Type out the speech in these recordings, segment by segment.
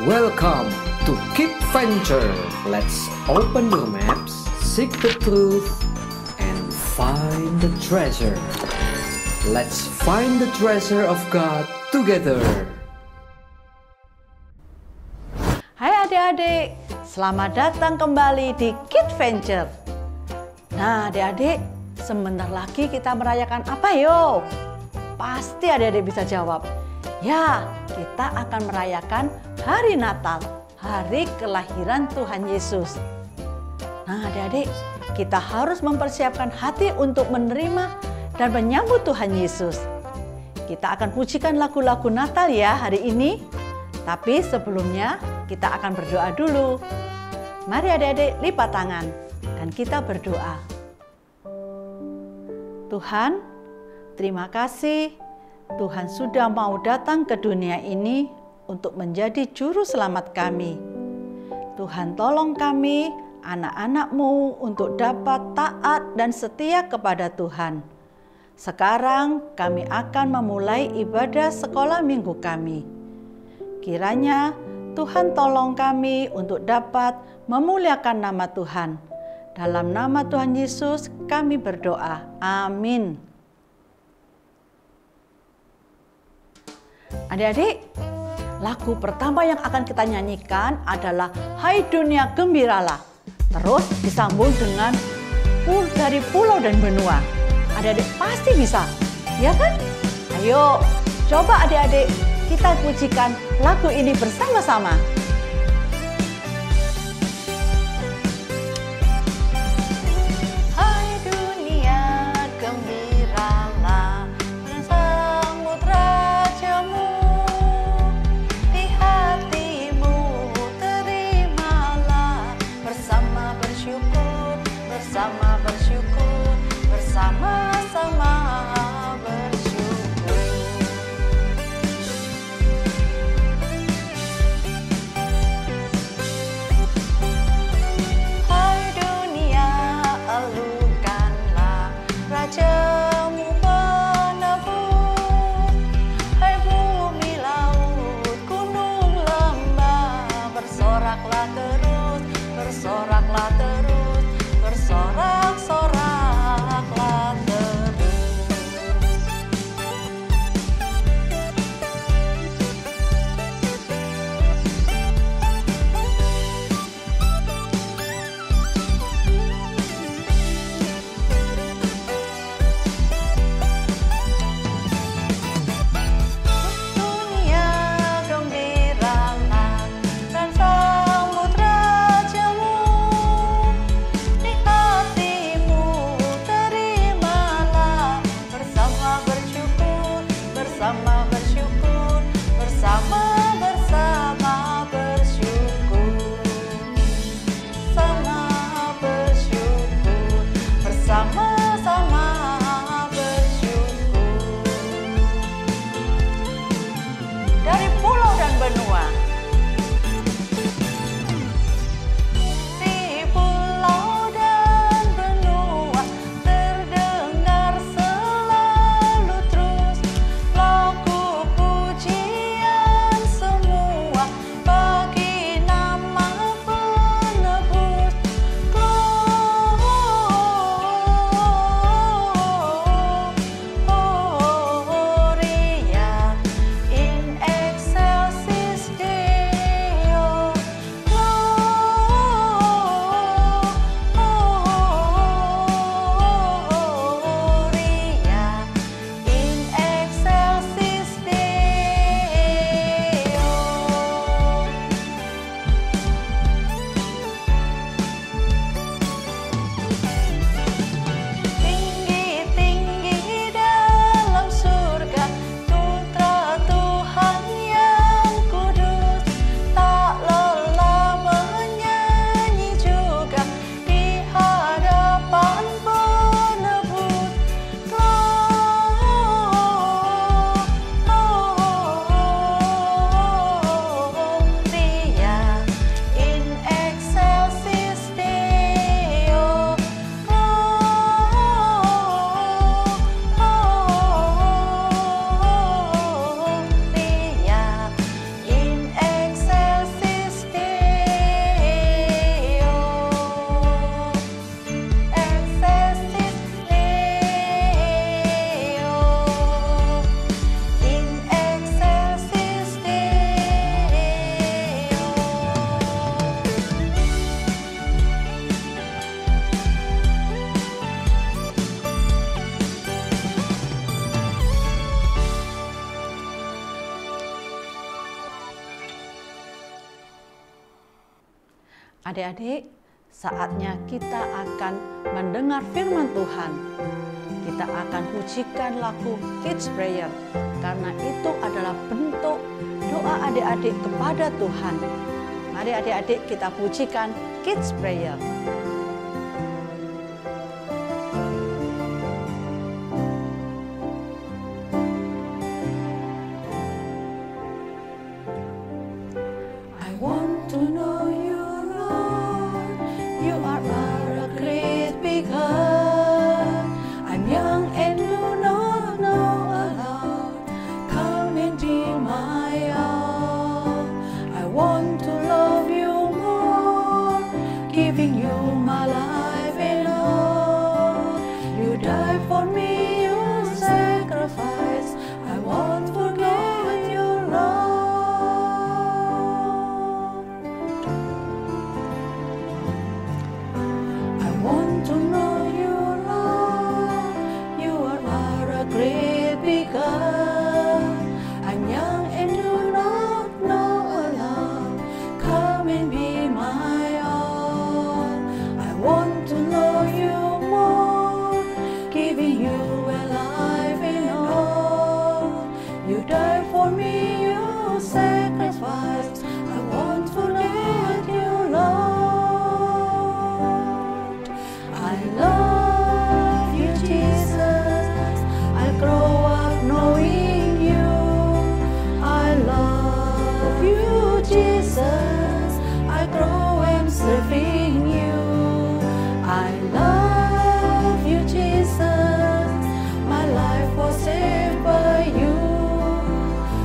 Welcome to Kid Venture. Let's open your maps, seek the truth, and find the treasure. Let's find the treasure of God together. Hai adik-adik, selamat datang kembali di Kid Venture. Nah adik-adik, sebentar lagi kita merayakan apa yo? Pasti adik-adik bisa jawab. Ya, kita akan merayakan hari Natal, hari kelahiran Tuhan Yesus. Nah adik-adik, kita harus mempersiapkan hati untuk menerima dan menyambut Tuhan Yesus. Kita akan pujikan lagu-lagu Natal ya hari ini. Tapi sebelumnya kita akan berdoa dulu. Mari adik-adik lipat tangan dan kita berdoa. Tuhan, terima kasih Tuhan sudah mau datang ke dunia ini untuk menjadi juru selamat kami. Tuhan tolong kami, anak-anak-Mu untuk dapat taat dan setia kepada Tuhan. Sekarang kami akan memulai ibadah sekolah minggu kami. Kiranya Tuhan tolong kami untuk dapat memuliakan nama Tuhan. Dalam nama Tuhan Yesus kami berdoa. Amin. Adik-adik, lagu pertama yang akan kita nyanyikan adalah Hai Dunia Gembiralah. Terus disambung dengan dari pulau dan benua. Adik-adik pasti bisa, ya kan? Ayo, coba adik-adik kita pujikan lagu ini bersama-sama. Hai dunia gembiralah, sambut rajamu. Di hatimu terimalah, bersama bersyukur, bersama-sama bersyukur. Adik-adik, saatnya kita akan mendengar firman Tuhan. Kita akan pujikan lagu Kids Prayer karena itu adalah bentuk doa adik-adik kepada Tuhan. Mari adik-adik kita pujikan Kids Prayer. I want to know you, Lord. You are a great big God. I'm young and do not know a lot. Come and be my all. I want to love you more, giving you my life and all. You died for me, you sacrificed. I won't forget your love. I want to know you, Lord. You are a great big God. I'm young and do not know a lot. Come and be my all. I want to know you more, giving you a life and all. You died for me, you sacrificed. I won't forget your Lord. I love you, Jesus. I grow up knowing you. I love you, Jesus. I grow up serving you. I love you, Jesus. My life was saved by you.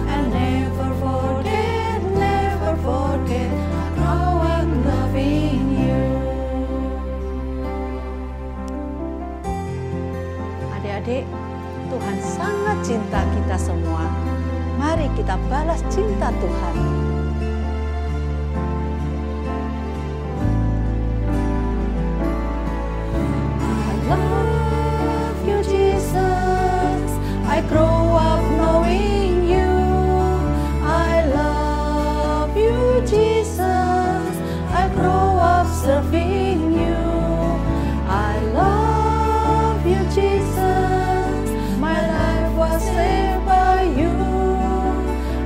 And never forget, never forget. I grow up loving you. Adik-adik, Tuhan sangat cinta kita semua. Mari kita balas cinta Tuhan. I love you, Jesus. I grow up knowing you. I love you, Jesus. I grow up serving you. I love you, Jesus. My life was saved by you.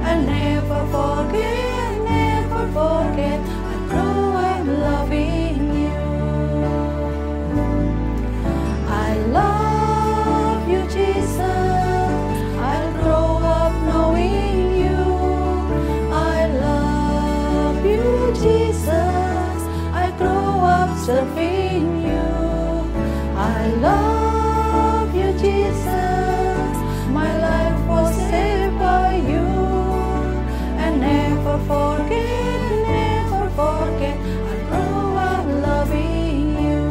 And never forget, never forget. I grow up loving you. I love you, Jesus. I grow up knowing you. I love you, Jesus. I grow up serving you. I love you, Jesus. My life was saved by you. And never forget, never forget. I grow up loving you.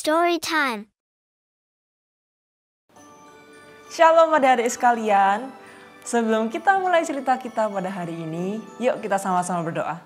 Story time. Shalom adik-adik sekalian. Sebelum kita mulai cerita kita pada hari ini, yuk kita sama-sama berdoa.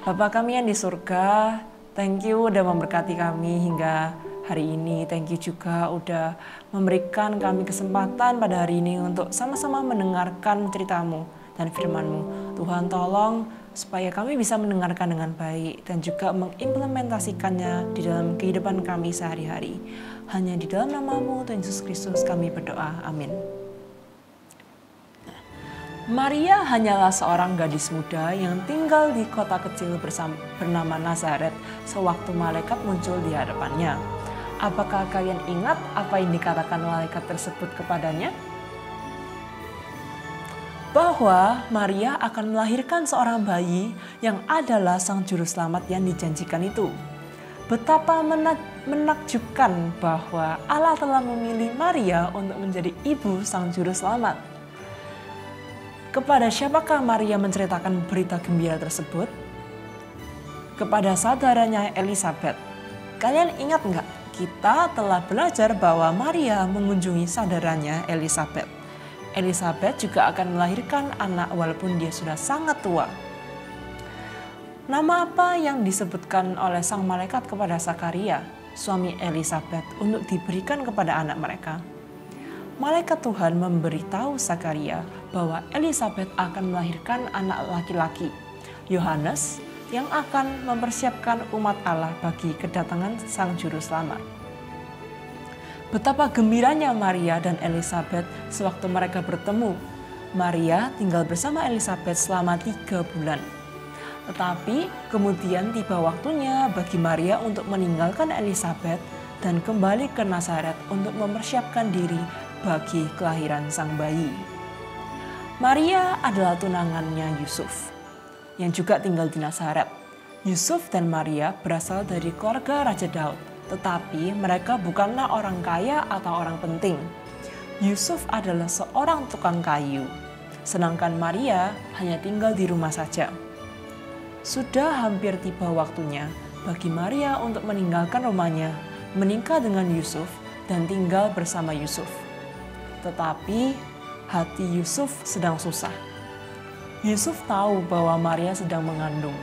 Bapa kami yang di surga, thank you udah memberkati kami hingga hari ini. Thank you juga udah memberikan kami kesempatan pada hari ini untuk sama-sama mendengarkan ceritamu dan firman-Mu. Tuhan tolong supaya kami bisa mendengarkan dengan baik dan juga mengimplementasikannya di dalam kehidupan kami sehari-hari. Hanya di dalam nama-Mu Tuhan Yesus Kristus kami berdoa. Amin. Maria hanyalah seorang gadis muda yang tinggal di kota kecil bernama Nazaret sewaktu malaikat muncul di hadapannya. Apakah kalian ingat apa yang dikatakan malaikat tersebut kepadanya? Bahwa Maria akan melahirkan seorang bayi yang adalah sang juru selamat yang dijanjikan itu. Betapa menakjubkan bahwa Allah telah memilih Maria untuk menjadi ibu sang juru selamat. Kepada siapakah Maria menceritakan berita gembira tersebut? Kepada saudaranya Elizabeth. Kalian ingat nggak? Kita telah belajar bahwa Maria mengunjungi saudaranya Elizabeth. Elizabeth juga akan melahirkan anak walaupun dia sudah sangat tua. Nama apa yang disebutkan oleh sang malaikat kepada Zakaria, suami Elizabeth, untuk diberikan kepada anak mereka? Malaikat Tuhan memberitahu Zakaria bahwa Elizabeth akan melahirkan anak laki-laki, Yohanes, yang akan mempersiapkan umat Allah bagi kedatangan Sang Juru Selamat. Betapa gembiranya Maria dan Elizabeth sewaktu mereka bertemu. Maria tinggal bersama Elizabeth selama 3 bulan. Tetapi kemudian tiba waktunya bagi Maria untuk meninggalkan Elizabeth dan kembali ke Nazaret untuk mempersiapkan diri bagi kelahiran sang bayi. Maria adalah tunangannya Yusuf, yang juga tinggal di Nazaret. Yusuf dan Maria berasal dari keluarga Raja Daud, tetapi mereka bukanlah orang kaya atau orang penting. Yusuf adalah seorang tukang kayu, sedangkan Maria hanya tinggal di rumah saja. Sudah hampir tiba waktunya bagi Maria untuk meninggalkan rumahnya, menikah dengan Yusuf, dan tinggal bersama Yusuf. Tetapi hati Yusuf sedang susah. Yusuf tahu bahwa Maria sedang mengandung.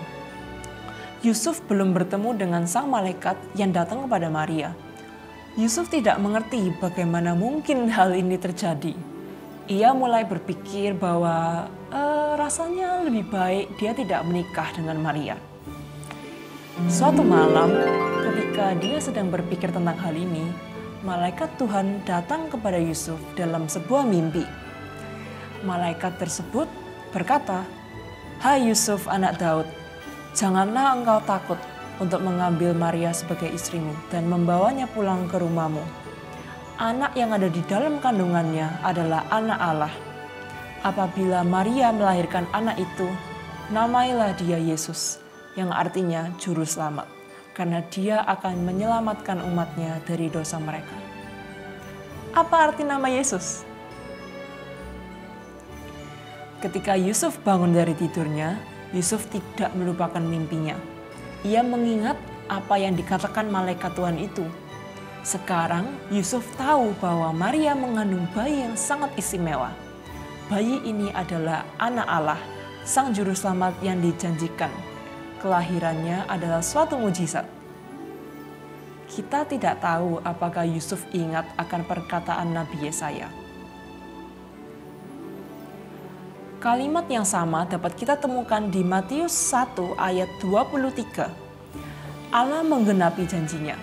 Yusuf belum bertemu dengan sang malaikat yang datang kepada Maria. Yusuf tidak mengerti bagaimana mungkin hal ini terjadi. Ia mulai berpikir bahwa rasanya lebih baik dia tidak menikah dengan Maria. Suatu malam, ketika dia sedang berpikir tentang hal ini, malaikat Tuhan datang kepada Yusuf dalam sebuah mimpi. Malaikat tersebut berkata, "Hai Yusuf anak Daud, janganlah engkau takut untuk mengambil Maria sebagai istrimu dan membawanya pulang ke rumahmu. Anak yang ada di dalam kandungannya adalah anak Allah. Apabila Maria melahirkan anak itu, namailah dia Yesus, yang artinya Juru Selamat, karena dia akan menyelamatkan umatnya dari dosa mereka." Apa arti nama Yesus? Ketika Yusuf bangun dari tidurnya, Yusuf tidak melupakan mimpinya. Ia mengingat apa yang dikatakan malaikat Tuhan itu. Sekarang Yusuf tahu bahwa Maria mengandung bayi yang sangat istimewa. Bayi ini adalah anak Allah, Sang Juru Selamat yang dijanjikan. Kelahirannya adalah suatu mujizat. Kita tidak tahu apakah Yusuf ingat akan perkataan Nabi Yesaya. Kalimat yang sama dapat kita temukan di Matius 1 ayat 23. Allah menggenapi janjinya.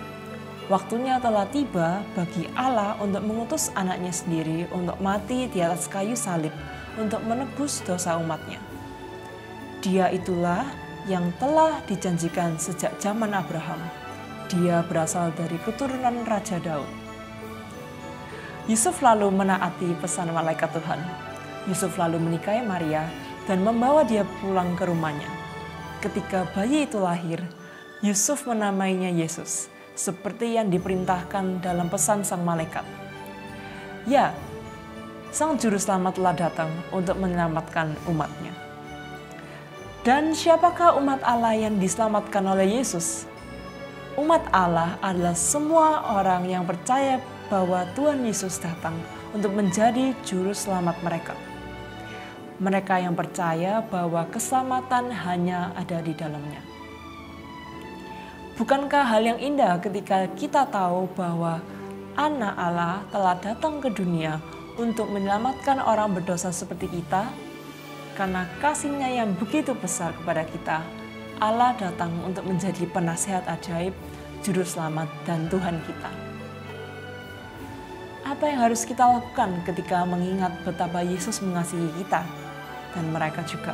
Waktunya telah tiba bagi Allah untuk mengutus anaknya sendiri untuk mati di atas kayu salib untuk menebus dosa umatnya. Dia itulah yang telah dijanjikan sejak zaman Abraham. Dia berasal dari keturunan Raja Daud. Yusuf lalu menaati pesan malaikat Tuhan. Yusuf lalu menikahi Maria dan membawa dia pulang ke rumahnya. Ketika bayi itu lahir, Yusuf menamainya Yesus, seperti yang diperintahkan dalam pesan sang malaikat. Ya, Sang Juru Selamat telah datang untuk menyelamatkan umatnya. Dan siapakah umat Allah yang diselamatkan oleh Yesus? Umat Allah adalah semua orang yang percaya bahwa Tuhan Yesus datang untuk menjadi Juru Selamat mereka. Mereka yang percaya bahwa keselamatan hanya ada di dalamnya. Bukankah hal yang indah ketika kita tahu bahwa Anak Allah telah datang ke dunia untuk menyelamatkan orang berdosa seperti kita? Karena kasih-Nya yang begitu besar kepada kita, Allah datang untuk menjadi penasihat ajaib, Juru Selamat, dan Tuhan kita. Apa yang harus kita lakukan ketika mengingat betapa Yesus mengasihi kita dan mereka juga?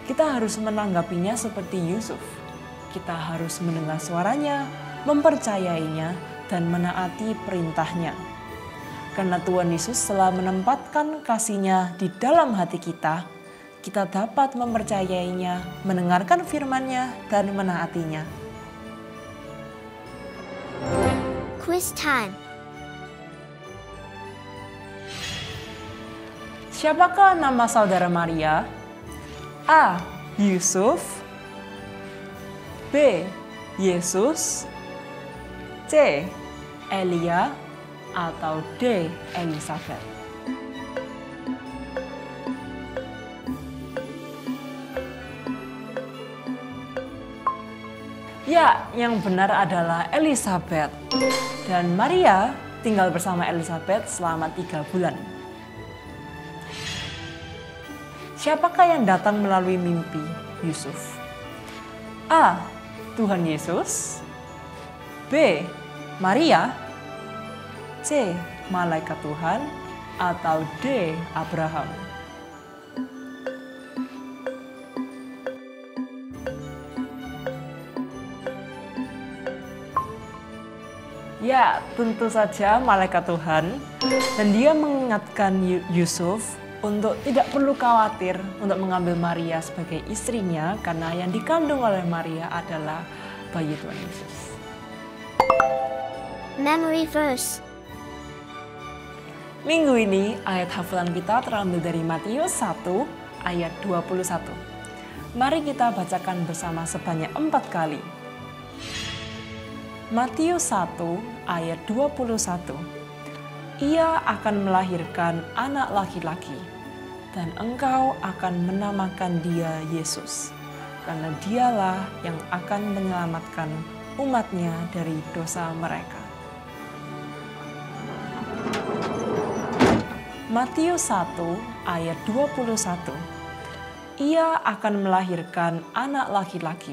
Kita harus menanggapinya seperti Yusuf. Kita harus mendengar suaranya, mempercayainya, dan menaati perintahnya. Karena Tuhan Yesus telah menempatkan kasih-Nya di dalam hati kita, kita dapat mempercayainya, mendengarkan firman-Nya, dan menaatinya. Quiz time. Siapakah nama saudara Maria? A. Yusuf, B. Yesus, C. Elia atau D. Elisabet? Ya, yang benar adalah Elisabet. Dan Maria tinggal bersama Elisabet selama 3 bulan. Siapakah yang datang melalui mimpi Yusuf? A. Tuhan Yesus. B. Maria. C. Malaikat Tuhan. Atau D. Abraham? Ya, tentu saja malaikat Tuhan. Dan dia mengingatkan Yusuf untuk tidak perlu khawatir untuk mengambil Maria sebagai istrinya, karena yang dikandung oleh Maria adalah bayi Tuhan Yesus. Memory verse. Minggu ini ayat hafalan kita terambil dari Matius 1 ayat 21. Mari kita bacakan bersama sebanyak 4 kali. Matius 1 ayat 21. Ia akan melahirkan anak laki-laki, dan engkau akan menamakan dia Yesus, karena dialah yang akan menyelamatkan umatnya dari dosa mereka. Matius 1 ayat 21. Ia akan melahirkan anak laki-laki,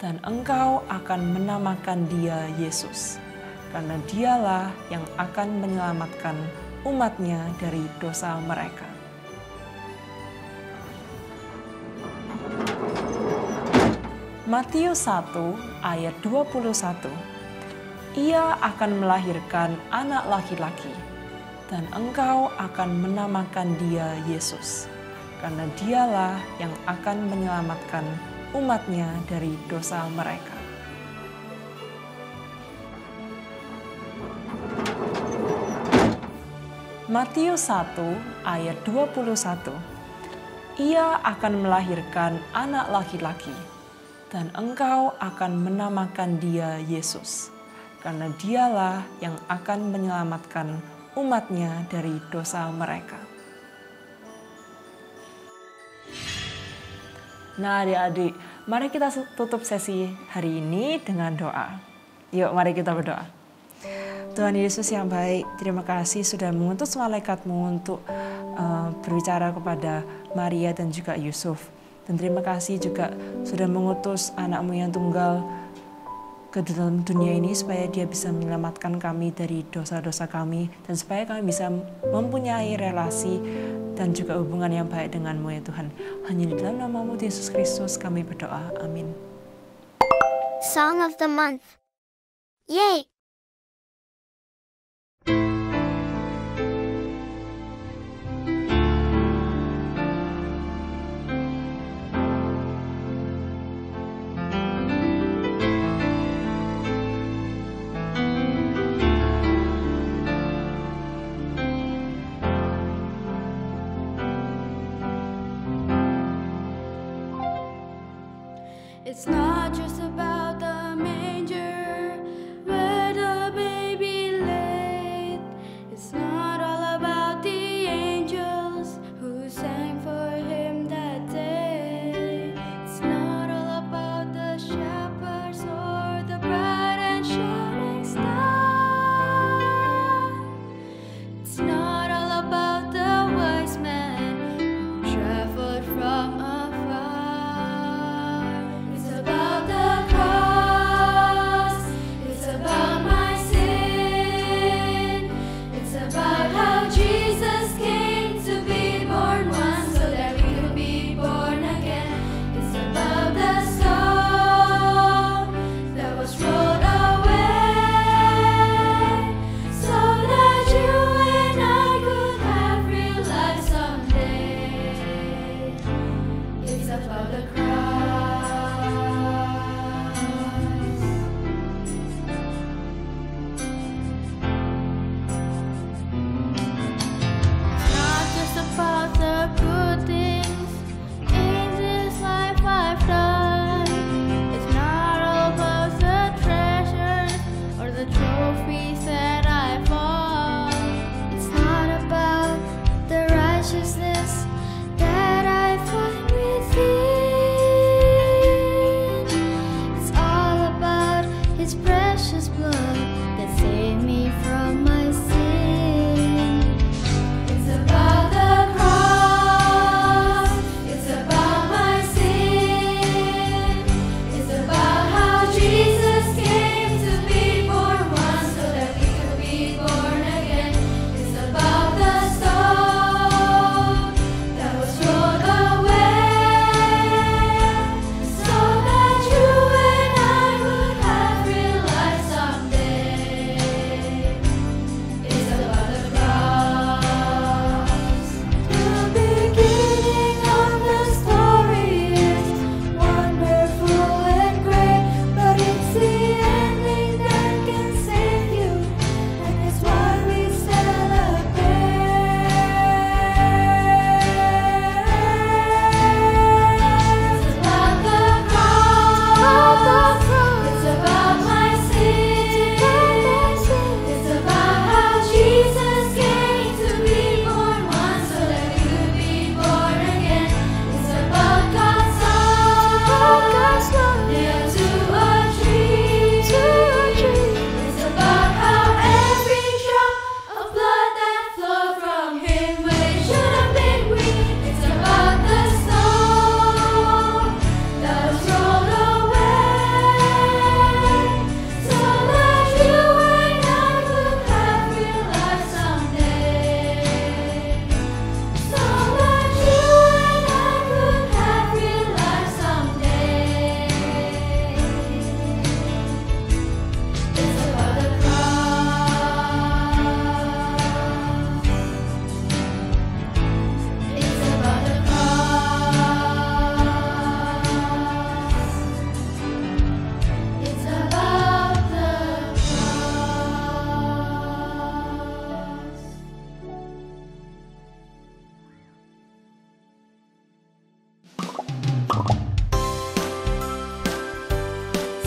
dan engkau akan menamakan dia Yesus, karena dialah yang akan menyelamatkan umatnya dari dosa mereka. Matius 1 ayat 21. Ia akan melahirkan anak laki-laki, dan engkau akan menamakan dia Yesus, karena dialah yang akan menyelamatkan umatnya dari dosa mereka. Matius 1 ayat 21. Ia akan melahirkan anak laki-laki, dan engkau akan menamakan dia Yesus, karena dialah yang akan menyelamatkan umatnya dari dosa mereka. Nah adik-adik, mari kita tutup sesi hari ini dengan doa. Yuk mari kita berdoa. Tuhan Yesus yang baik, terima kasih sudah mengutus malaikat-Mu untuk berbicara kepada Maria dan juga Yusuf. Dan terima kasih juga sudah mengutus anak-Mu yang tunggal ke dalam dunia ini supaya dia bisa menyelamatkan kami dari dosa-dosa kami, dan supaya kami bisa mempunyai relasi dan juga hubungan yang baik dengan-Mu ya Tuhan. Hanya di dalam nama-Mu Yesus Kristus kami berdoa. Amin. Song of the month. Yay! It's not just about the manger where the baby laid. It's not all about the angels who sang for him that day. It's not all about the shepherds or the bright and shining star. It's not all about the wise men who traveled from afar. The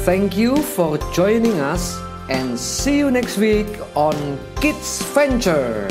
Thank you for joining us and see you next week on Kids Venture.